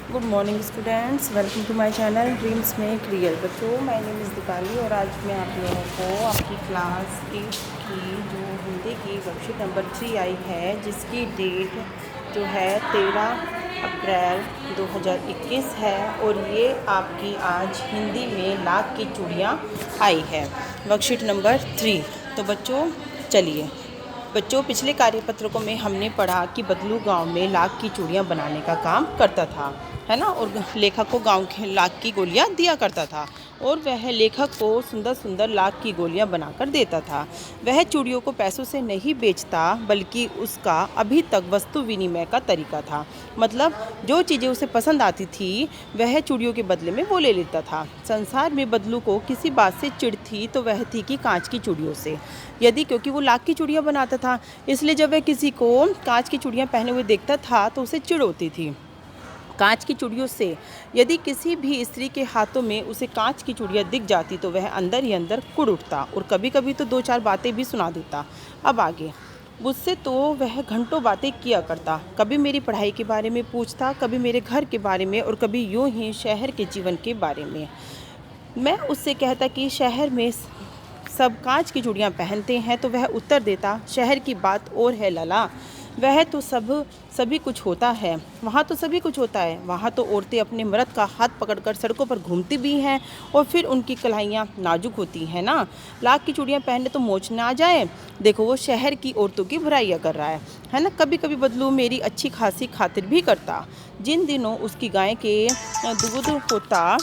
Good morning students, welcome to my channel dreams make real. बच्चों, my name is Deepali और आज मैं आप लोगों को आपकी क्लास 8 की जो हिंदी की वर्कशीट नंबर 3 आई है, जिसकी डेट जो है 13 अप्रैल 2021 है और ये आपकी आज हिंदी में लाख की चूड़ियाँ आई है, वर्कशीट नंबर 3। तो बच्चों चलिए पिछले कार्यपत्रकों में हमने पढ़ा कि बदलू गांव में लाख की चूड़ियाँ बनाने का काम करता था, है ना। और लेखक को गांव के लाख की गोलियाँ दिया करता था और वह लेखक को सुंदर सुंदर लाख की गोलियाँ बनाकर देता था। वह चूड़ियों को पैसों से नहीं बेचता, बल्कि उसका अभी तक वस्तु विनिमय का तरीका था। मतलब जो चीज़ें उसे पसंद आती थी वह चूड़ियों के बदले में वो ले लेता था। संसार में बदलू को किसी बात से चिढ़ थी तो वह थी कि कांच की चूड़ियों से। क्योंकि वो लाख की चूड़ियाँ बनाता था, इसलिए जब वह किसी को कांच की चूड़ियाँ पहने हुए देखता था तो उसे चिढ़ होती थी। कांच की चूड़ियों से यदि किसी भी स्त्री के हाथों में उसे कांच की चूड़ियाँ दिख जाती तो वह अंदर ही अंदर कुढ़ उठता और कभी कभी तो 2-4 बातें भी सुना देता। अब आगे मुझसे तो वह घंटों बातें किया करता, कभी मेरी पढ़ाई के बारे में पूछता, कभी मेरे घर के बारे में और कभी यूं ही शहर के जीवन के बारे में। मैं उससे कहता कि शहर में सब कांच की चूड़ियाँ पहनते हैं तो वह उत्तर देता, शहर की बात और है लला, वह तो सभी कुछ होता है, वहाँ तो सभी कुछ होता है। वहाँ तो औरतें अपने मर्द का हाथ पकड़कर सड़कों पर घूमती भी हैं और फिर उनकी कलाइयाँ नाजुक होती हैं ना। लाख की चूड़ियाँ पहनने तो मोच ना आ जाए। देखो वो शहर की औरतों की बुराइयाँ कर रहा है ना। कभी कभी बदलू मेरी अच्छी खासी खातिर भी करता। जिन दिनों उसकी गाय के दूध होता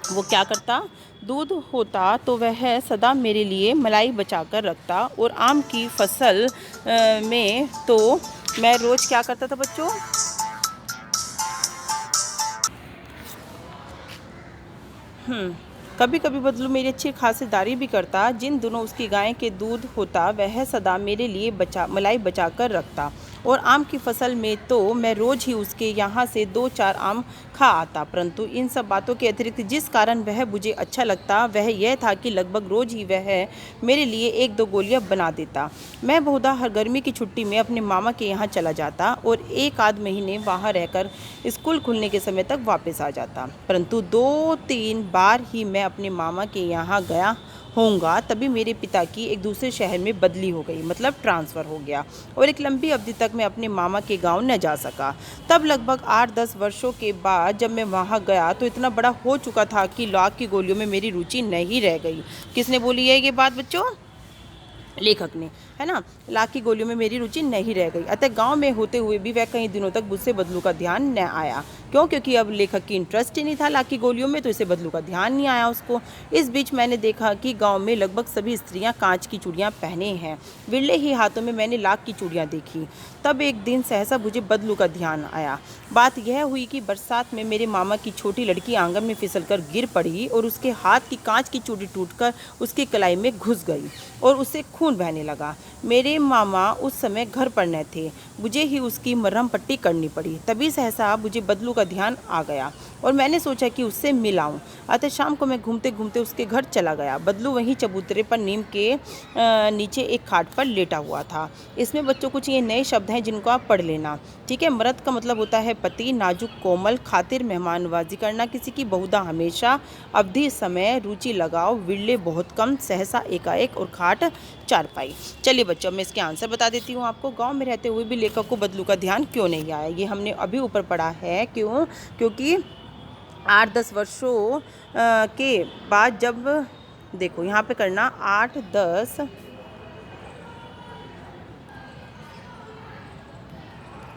वो क्या करता, दूध होता तो वह सदा मेरे लिए मलाई बचा कर रखता। और आम की फसल में तो मैं रोज़ क्या करता था बच्चों, कभी कभी बदलू मेरी अच्छी खातिरदारी भी करता। जिन दिनों उसकी गाय के दूध होता वह सदा मेरे लिए मलाई बचा कर रखता। और आम की फसल में तो मैं रोज़ ही उसके यहाँ से 2-4 आम खा आता। परंतु इन सब बातों के अतिरिक्त जिस कारण वह मुझे अच्छा लगता वह यह था कि लगभग रोज़ ही वह मेरे लिए 1-2 गोलियाँ बना देता। मैं बहुधा हर गर्मी की छुट्टी में अपने मामा के यहाँ चला जाता और 1-आध महीने वहाँ रहकर स्कूल खुलने के समय तक वापस आ जाता। परंतु 2-3 बार ही मैं अपने मामा के यहाँ गया होऊंगा तभी मेरे पिता की एक दूसरे शहर में बदली हो गई, मतलब ट्रांसफ़र हो गया और एक लंबी अवधि तक मैं अपने मामा के गांव न जा सका। तब लगभग 8-10 वर्षों के बाद जब मैं वहां गया तो इतना बड़ा हो चुका था कि लाख की गोलियों में मेरी रुचि नहीं रह गई। किसने बोली है ये बात बच्चों? लेखक ने, है ना। लाख की गोलियों में मेरी रुचि नहीं रह गई। अतः गांव में होते हुए भी वह कई दिनों तक मुझसे बदलू का ध्यान न आया। क्योंकि अब लेखक की इंटरेस्ट ही नहीं था लाख की गोलियों में, तो इसे बदलू का ध्यान नहीं आया उसको। इस बीच मैंने देखा कि गांव में लगभग सभी स्त्रियां कांच की चूड़ियां पहने हैं। विरले ही हाथों में मैंने लाख की चूड़ियां देखी। तब एक दिन सहसा मुझे बदलू का ध्यान आया। बात यह हुई कि बरसात में मेरे मामा की छोटी लड़की आंगन में फिसलकर गिर पड़ी और उसके हाथ की कांच की चूड़ी टूटकर उसकी कलाई में घुस गई और उससे खून बहने लगा। मेरे मामा उस समय घर पर न थे, मुझे ही उसकी मरहम पट्टी करनी पड़ी। तभी सहसा मुझे बदलू का ध्यान आ गया और मैंने सोचा कि उससे मिल आऊं। अतः शाम को मैं घूमते घूमते उसके घर चला गया। बदलू वहीं चबूतरे पर नीम के नीचे एक खाट पर लेटा हुआ था। इसमें बच्चों कुछ ये नए शब्द हैं जिनको आप पढ़ लेना, ठीक है। मर्द का मतलब होता है पति, नाजुक, कोमल, खातिर, मेहमानवाजी करना किसी की, बहुधा, हमेशा, अवधि, समय, रुचि लगाओ, विरले, बहुत कम, सहसा, एकाएक और खाट चारपाई। चलिए बच्चों, मैं इसके आंसर बता देती हूँ आपको। गांव में रहते हुए भी लेखक को बदलू का ध्यान क्यों नहीं आया, ये हमने अभी ऊपर पढ़ा है। क्योंकि 8-10 वर्षों के बाद जब देखो यहाँ पे करना 8-10,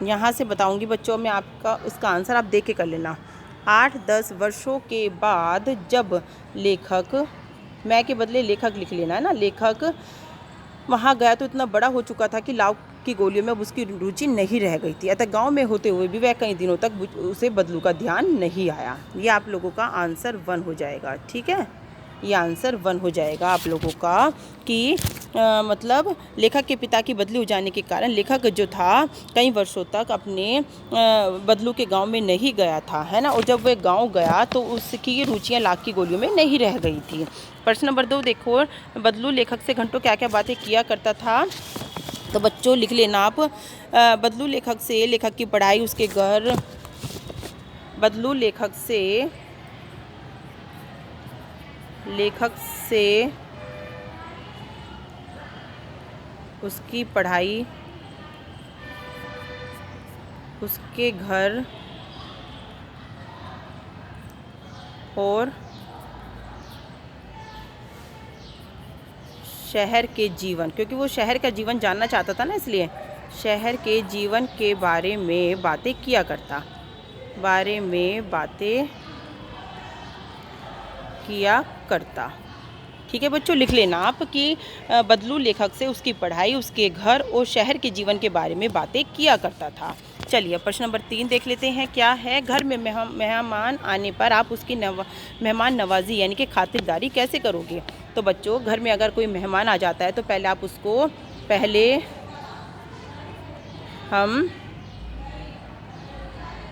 यहाँ से बताऊंगी बच्चों मैं आपका, उसका आंसर आप देख के कर लेना। 8-10 वर्षों के बाद जब लेखक, मैं के बदले लेखक लिख लेना है ना, लेखक वहाँ गया तो इतना बड़ा हो चुका था कि लाख की गोलियों में अब उसकी रुचि नहीं रह गई थी। अतः गांव में होते हुए भी वह कई दिनों तक उसे बदलू का ध्यान नहीं आया। ये आप लोगों का आंसर 1 हो जाएगा, ठीक है। ये आंसर 1 हो जाएगा आप लोगों का कि मतलब लेखक के पिता की बदली हो जाने के कारण लेखक जो था कई वर्षों तक अपने बदलू के गांव में नहीं गया था, है ना। और जब वह गांव गया तो उसकी रुचियां लाख की गोलियों में नहीं रह गई थी। प्रश्न नंबर 2 देखो, बदलू लेखक से घंटों क्या क्या बातें किया करता था। तो बच्चों लिख लेना आप, बदलू लेखक से लेखक की पढ़ाई, उसके घर, बदलू लेखक से उसकी पढ़ाई, उसके घर और शहर के जीवन, क्योंकि वो शहर का जीवन जानना चाहता था ना, इसलिए शहर के जीवन के बारे में बातें किया करता। ठीक है बच्चों, लिख लेना आप कि बदलू लेखक से उसकी पढ़ाई, उसके घर और शहर के जीवन के बारे में बातें किया करता था। चलिए प्रश्न नंबर 3 देख लेते हैं। क्या है? घर में मेहमान आने पर आप उसकी मेहमान नवाजी यानी कि खातिरदारी कैसे करोगे? तो बच्चों, घर में अगर कोई मेहमान आ जाता है तो पहले हम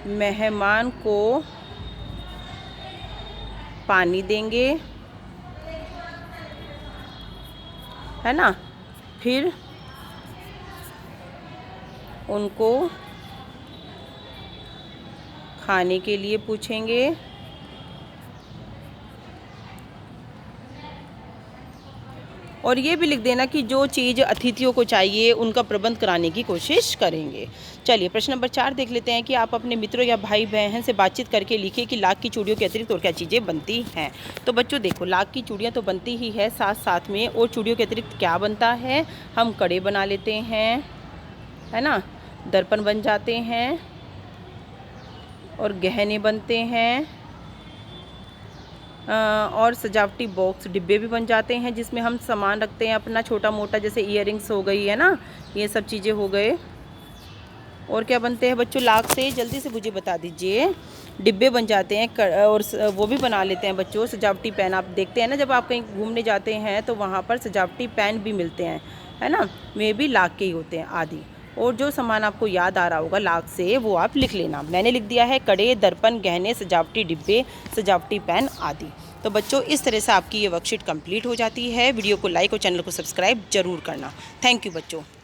मेहमान को पानी देंगे, है ना, फिर उनको खाने के लिए पूछेंगे, और ये भी लिख देना कि जो चीज़ अतिथियों को चाहिए उनका प्रबंध कराने की कोशिश करेंगे। चलिए प्रश्न नंबर 4 देख लेते हैं कि आप अपने मित्रों या भाई बहन से बातचीत करके लिखिए कि लाख की चूड़ियों के अतिरिक्त और क्या चीज़ें बनती हैं। तो बच्चों देखो, लाख की चूड़ियाँ तो बनती ही है, साथ में और चूड़ियों के अतिरिक्त क्या बनता है? हम कड़े बना लेते हैं, है ना, दर्पण बन जाते हैं और गहने बनते हैं, और सजावटी बॉक्स डिब्बे भी बन जाते हैं जिसमें हम सामान रखते हैं अपना छोटा मोटा, जैसे ईयरिंग्स हो गई, है ना, ये सब चीज़ें हो गए। और क्या बनते हैं बच्चों लाख से? जल्दी से मुझे बता दीजिए। डिब्बे बन जाते हैं, और वो भी बना लेते हैं बच्चों। सजावटी पेन आप देखते हैं ना, जब आप कहीं घूमने जाते हैं तो वहाँ पर सजावटी पेन भी मिलते हैं, है ना, वे भी लाख के ही होते हैं आदि। और जो सामान आपको याद आ रहा होगा लाख से वो आप लिख लेना। मैंने लिख दिया है कड़े, दर्पण, गहने, सजावटी डिब्बे, सजावटी पेन आदि। तो बच्चों, इस तरह से आपकी ये वर्कशीट कंप्लीट हो जाती है। वीडियो को लाइक और चैनल को सब्सक्राइब जरूर करना। थैंक यू बच्चों।